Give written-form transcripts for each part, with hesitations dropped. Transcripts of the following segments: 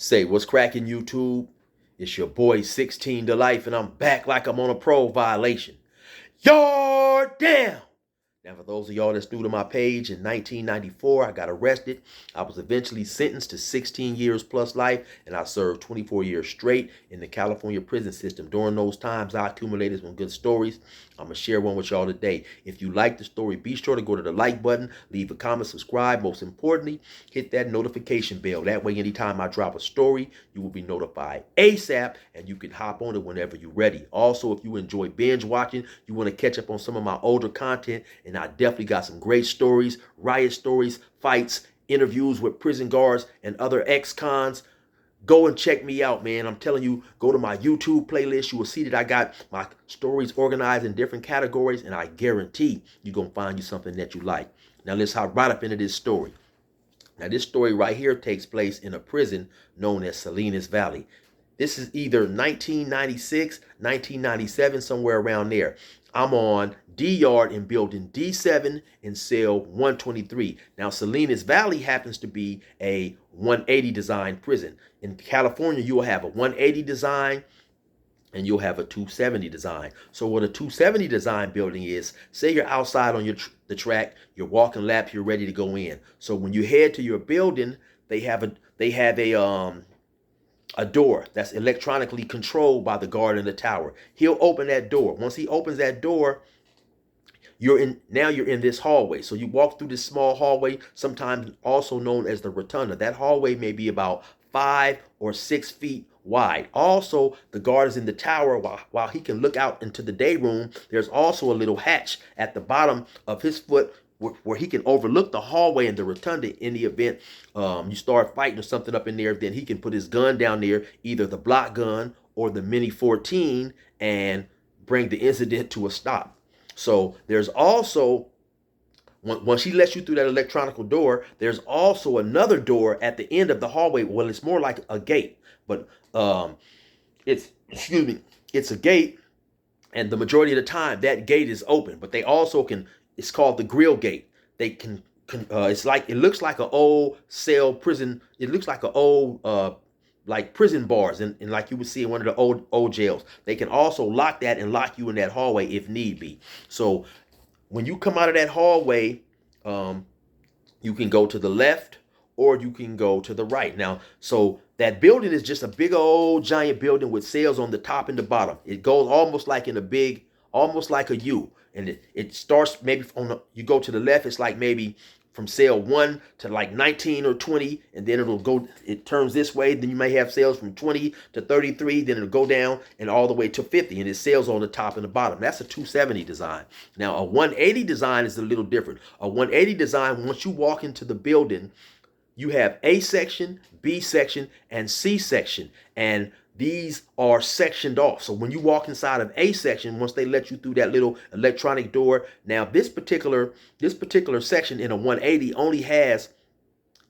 Say, what's cracking, YouTube? It's your boy 16 to Life, and I'm back like I'm on a parole violation. Yard down! Now, for those of y'all that's new to my page, in 1994, I got arrested. I was eventually sentenced to 16 years plus life, and I served 24 years straight in the California prison system. During those times, I accumulated some good stories. I'm going to share one with y'all today. If you like the story, be sure to go to the like button, leave a comment, subscribe. Most importantly, hit that notification bell. That way, anytime I drop a story, you will be notified ASAP, and you can hop on it whenever you're ready. Also, if you enjoy binge watching, you want to catch up on some of my older content, and I definitely got some great stories, riot stories, fights, interviews with prison guards and other ex-cons. Go and check me out, man. I'm telling you, go to my YouTube playlist. You will see that I got my stories organized in different categories, and I guarantee you're going to find you something that you like. Now, let's hop right up into this story. Now, this story right here takes place in a prison known as Salinas Valley. This is either 1996, 1997, somewhere around there. I'm on D Yard in building D7 in cell 123. Now, Salinas Valley happens to be a 180 design prison. In California, you will have a 180 design and you'll have a 270 design. So what a 270 design building is, say you're outside on the track, you're walking laps, you're ready to go in. So when you head to your building, they have a door that's electronically controlled by the guard in the tower. He'll open that door. Once he opens that door, you're in this hallway. So you walk through this small hallway, sometimes also known as the rotunda. That hallway may be about 5 or 6 feet wide. Also, the guard is in the tower while he can look out into the day room. There's also a little hatch at the bottom of his foot where he can overlook the hallway and the rotunda in the event you start fighting or something up in there. Then he can put his gun down there, either the block gun or the Mini 14, and bring the incident to a stop. So there's also, once he lets you through that electronical door, there's also another door at the end of the hallway. Well, it's more like a gate, but it's a gate, and the majority of the time that gate is open. But they also can. It's called the grill gate. They can. It looks like an old cell prison. It looks like an old like prison bars, and like you would see in one of the old jails. They can also lock that and lock you in that hallway if need be. So when you come out of that hallway, you can go to the left or you can go to the right. Now, so that building is just a big old giant building with cells on the top and the bottom. It goes almost like almost like a U. And it starts maybe you go to the left, it's like maybe from cell 1 to like 19 or 20, and then it turns this way. Then you may have cells from 20 to 33, then it'll go down and all the way to 50, and it cells on the top and the bottom. That's a 270 design. Now, a 180 design is a little different. A 180 design, once you walk into the building, you have A section, B section, and C section, and these are sectioned off. So when you walk inside of A section, once they let you through that little electronic door, now this particular section in a 180 only has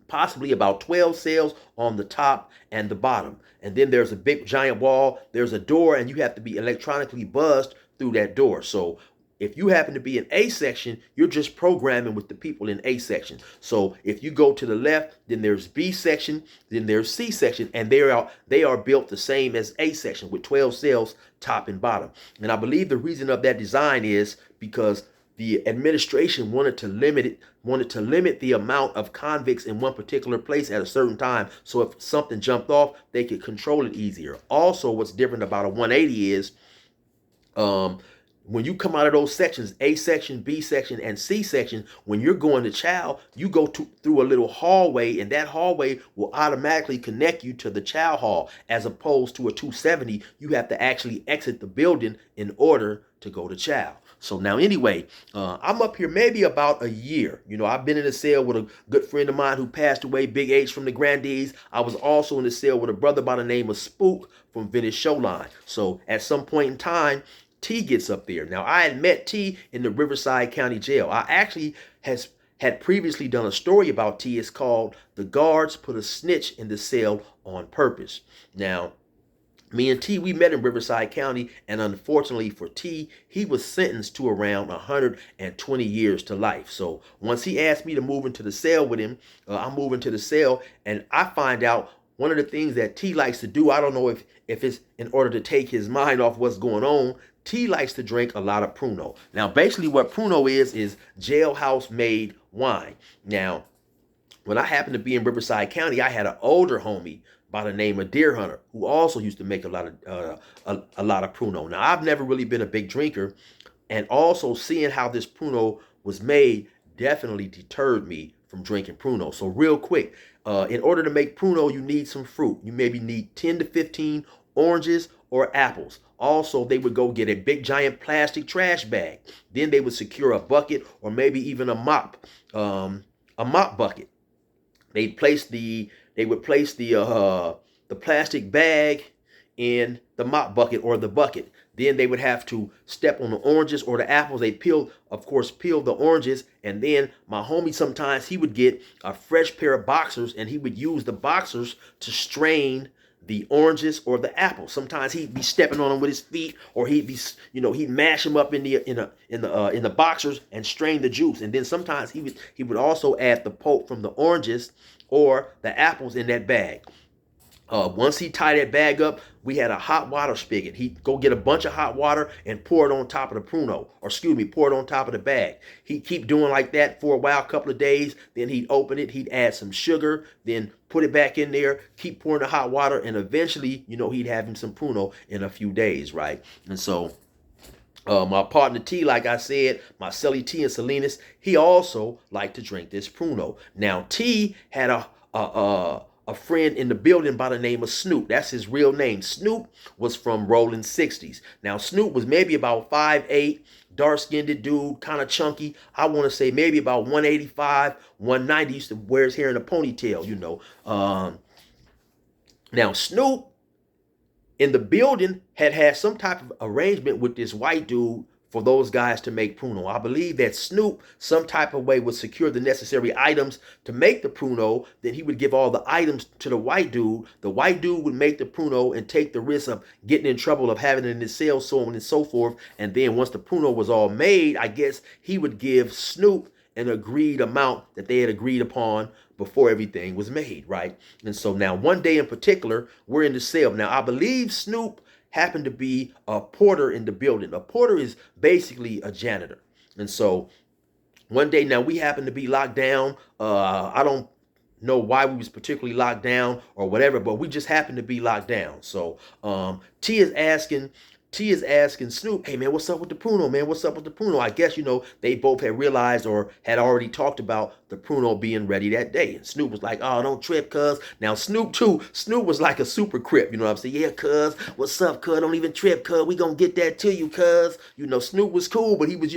possibly about 12 cells on the top and the bottom. And then there's a big giant wall, there's a door, and you have to be electronically buzzed through that door. So if you happen to be in A section, you're just programming with the people in A section. So if you go to the left, then there's B section, then there's C section, and they are built the same as A section with 12 cells top and bottom. And I believe the reason of that design is because the administration wanted to limit the amount of convicts in one particular place at a certain time. So if something jumped off, they could control it easier. Also, what's different about a 180 is when you come out of those sections, A section, B section, and C section, when you're going to chow, you go through a little hallway, and that hallway will automatically connect you to the chow hall. As opposed to a 270, you have to actually exit the building in order to go to chow. So now anyway, I'm up here maybe about a year. You know, I've been in a cell with a good friend of mine who passed away, Big H from the Grandees. I was also in the cell with a brother by the name of Spook from Venice Showline. So at some point in time, T gets up there. Now, I had met T in the Riverside County Jail. I actually had previously done a story about T. It's called "The Guards Put a Snitch in the Cell on Purpose." Now, me and T, we met in Riverside County, and unfortunately for T, he was sentenced to around 120 years to life. So once he asked me to move into the cell with him, I move into the cell, and I find out one of the things that T likes to do, I don't know if it's in order to take his mind off what's going on. T likes to drink a lot of Pruno. Now, basically what Pruno is jailhouse made wine. Now, when I happened to be in Riverside County, I had an older homie by the name of Deer Hunter who also used to make a lot of Pruno. Now, I've never really been a big drinker, and also seeing how this Pruno was made definitely deterred me from drinking Pruno. So real quick, in order to make Pruno, you need some fruit. You maybe need 10 to 15 oranges or apples. Also, they would go get a big giant plastic trash bag. Then they would secure a bucket or maybe even a mop bucket. They would place the plastic bag in the mop bucket or the bucket. Then they would have to step on the oranges or the apples. They peel the oranges, and then my homie sometimes he would get a fresh pair of boxers and he would use the boxers to strain the oranges or the apples. Sometimes he'd be stepping on them with his feet, or he'd mash them up in the boxers and strain the juice. And then sometimes he would also add the pulp from the oranges or the apples in that bag. Once he tied that bag up, we had a hot water spigot. He'd go get a bunch of hot water and pour it on top of the Pruno, pour it on top of the bag. He'd keep doing like that for a while, a couple of days. Then he'd open it, he'd add some sugar, then put it back in there, keep pouring the hot water, and eventually, he'd have him some Pruno in a few days, right? And so my partner T, like I said, my celly T in Salinas, he also liked to drink this Pruno. Now T had a friend in the building by the name of Snoop. That's his real name. Snoop was from Rolling 60s. Now, Snoop was maybe about 5'8", dark-skinned dude, kind of chunky. I want to say maybe about 185, 190. Used to wear his hair in a ponytail, Now, Snoop in the building had some type of arrangement with this white dude for those guys to make Pruno. I believe that Snoop some type of way would secure the necessary items to make the Pruno. Then he would give all the items to the white dude. The white dude would make the Pruno and take the risk of getting in trouble, of having it in his cell, so on and so forth. And then once the Pruno was all made, I guess he would give Snoop an agreed amount that they had agreed upon before everything was made, right? And so now one day in particular, we're in the cell. Now I believe Snoop happened to be a porter in the building. A porter is basically a janitor. And so one day, now we happened to be locked down. I don't know why we was particularly locked down or whatever, but we just happened to be locked down. So T is asking Snoop, hey man, what's up with the Pruno, man? What's up with the Pruno? I guess, they both had realized or had already talked about the Pruno being ready that day. And Snoop was like, oh, don't trip, cuz. Now Snoop was like a super crip, you know what I'm saying? Yeah, cuz, what's up, cuz? Don't even trip, cuz. We gonna get that to you, cuz. Snoop was cool, but he was,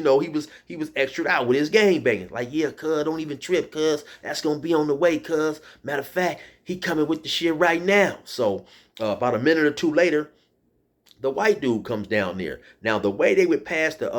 he was extra out with his gang banging. Like, yeah, cuz, don't even trip, cuz. That's gonna be on the way, cuz. Matter of fact, he coming with the shit right now. So about a minute or two later, the white dude comes down there. Now, the way they would pass the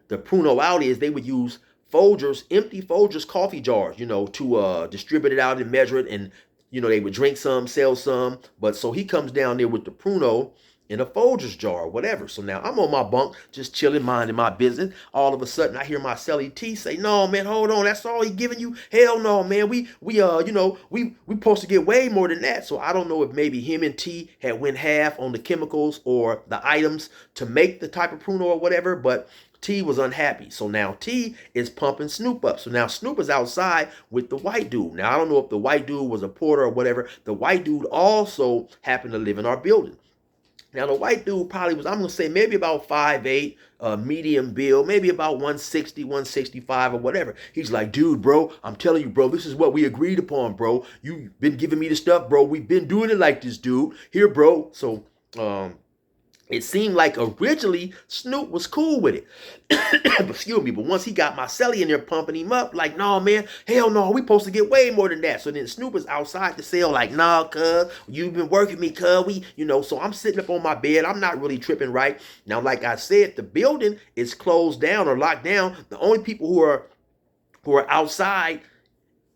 Pruno out is they would use Folgers, empty Folgers coffee jars, to distribute it out and measure it. And, they would drink some, sell some. But so he comes down there with the Pruno in a Folgers jar or whatever. So now I'm on my bunk, just chilling, minding my business. All of a sudden, I hear my celly T say, no, man, hold on. That's all he giving you? Hell no, man. We supposed to get way more than that. So I don't know if maybe him and T had went half on the chemicals or the items to make the type of Pruno or whatever, but T was unhappy. So now T is pumping Snoop up. So now Snoop is outside with the white dude. Now, I don't know if the white dude was a porter or whatever. The white dude also happened to live in our building. Now, the white dude probably was, I'm going to say, maybe about 5'8", medium build, maybe about 160, 165 or whatever. He's like, dude, bro, I'm telling you, bro, this is what we agreed upon, bro. You've been giving me the stuff, bro. We've been doing it like this, dude. Here, bro. So, it seemed like originally Snoop was cool with it. Excuse me. But once he got my celly in there pumping him up, like, no, man, hell no, we supposed to get way more than that. So then Snoop is outside the cell like, nah, cuz, you've been working me, cuz. So I'm sitting up on my bed. I'm not really tripping, right? Now, like I said, the building is closed down or locked down. The only people who are outside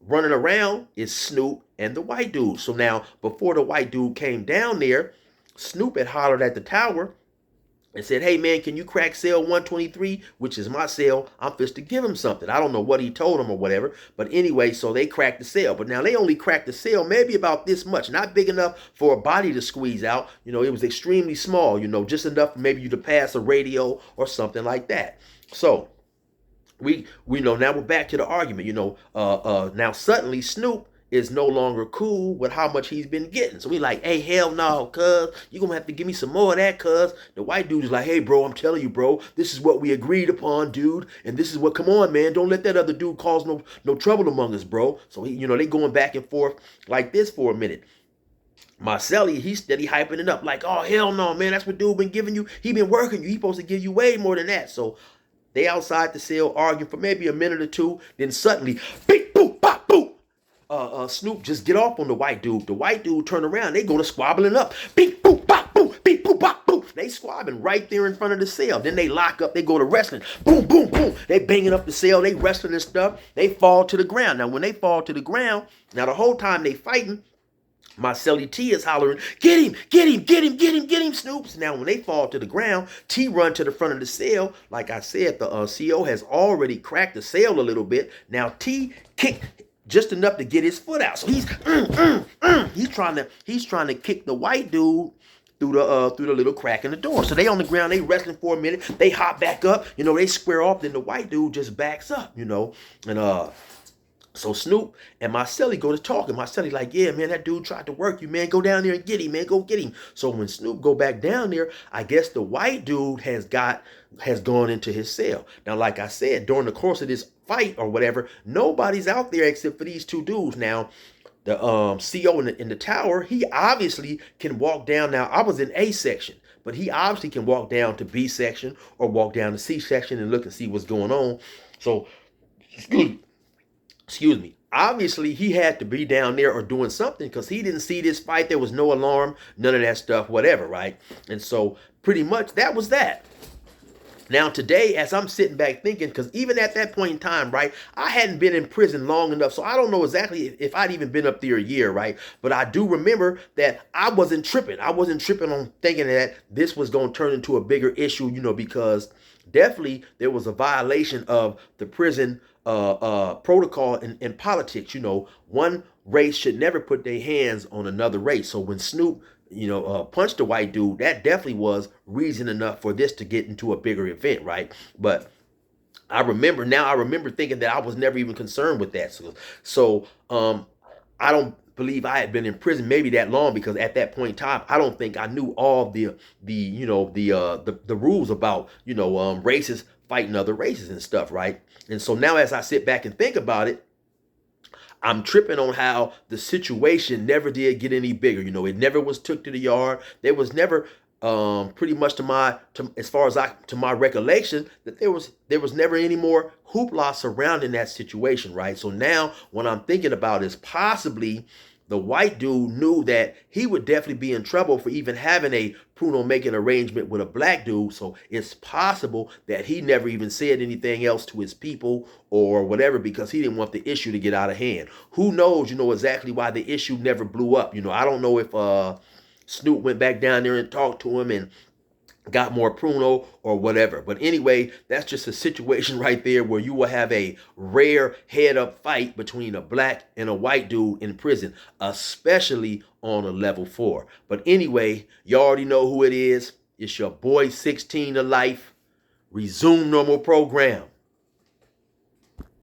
running around is Snoop and the white dude. So now, before the white dude came down there, Snoop had hollered at the tower and said, hey man, can you crack cell 123, which is my cell? I'm fist to give him something. I don't know what he told him or whatever, but anyway, so they cracked the cell. But now they only cracked the cell maybe about this much, not big enough for a body to squeeze out. It was extremely small, just enough for maybe you to pass a radio or something like that. So we know now we're back to the argument. Now suddenly Snoop is no longer cool with how much he's been getting. So we like, hey, hell no, cuz. You're going to have to give me some more of that, cuz. The white dude is like, hey, bro, I'm telling you, bro, this is what we agreed upon, dude. And this is what, come on, man. Don't let that other dude cause no trouble among us, bro. So, they going back and forth like this for a minute. Marcelli, he's steady hyping it up like, oh, hell no, man. That's what dude been giving you. He been working you. He supposed to give you way more than that. So they outside the cell arguing for maybe a minute or two. Then suddenly, beep, boop, bop, boop. Snoop just get off on the white dude. The white dude turn around. They go to squabbling up. Beep, boop, bop, boop. Beep, boop, bop, boop. They squabbling right there in front of the cell. Then they lock up. They go to wrestling. Boom, boom, boom. They banging up the cell. They wrestling and stuff. They fall to the ground. Now, when they fall to the ground, now the whole time they fighting, Marcelli T is hollering, get him, get him, get him, get him, get him, Snoops. Now, when they fall to the ground, T run to the front of the cell. Like I said, the CO has already cracked the cell a little bit. Now, T kicked just enough to get his foot out. So he's trying to kick the white dude through the little crack in the door. So they on the ground, they wrestling for a minute. They hop back up, they square off. Then the white dude just backs up, and so Snoop and Marcelli go to talk, and Marcelli like, yeah, man, that dude tried to work you, man. Go down there and get him, man. Go get him. So when Snoop go back down there, I guess the white dude has gone into his cell. Now, like I said, during the course of this fight or whatever, nobody's out there except for these two dudes. Now, the CO in the tower, he obviously can walk down. Now, I was in A section, but he obviously can walk down to B section or walk down to C section and look and see what's going on. So, excuse me. Obviously, he had to be down there or doing something because he didn't see this fight. There was no alarm, none of that stuff, whatever, right? And so pretty much that was that. Now today, as I'm sitting back thinking, because even at that point in time, right, I hadn't been in prison long enough, so I don't know exactly if I'd even been up there a year, right? But I do remember that I wasn't tripping. I wasn't tripping on thinking that this was going to turn into a bigger issue, because definitely there was a violation of the prison protocol in politics. One race should never put their hands on another race. So when Snoop punched the white dude, that definitely was reason enough for this to get into a bigger event, right? But I remember thinking that I was never even concerned with that. So I don't believe I had been in prison maybe that long, because at that point in time, I don't think I knew all the rules about, races fighting other races and stuff, right? And so now as I sit back and think about it, I'm tripping on how the situation never did get any bigger. It never was took to the yard. There was never, pretty much to my recollection, that there was never any more hoopla surrounding that situation, right? So now what I'm thinking about is possibly the white dude knew that he would definitely be in trouble for even having a Pruno making arrangement with a black dude. So it's possible that he never even said anything else to his people or whatever, because he didn't want the issue to get out of hand. Who knows, exactly why the issue never blew up. I don't know if Snoop went back down there and talked to him and got more Pruno or whatever. But anyway, that's just a situation right there where you will have a rare head-up fight between a black and a white dude in prison, especially on a level 4. But anyway, you already know who it is. It's your boy 16 to life. Resume normal program.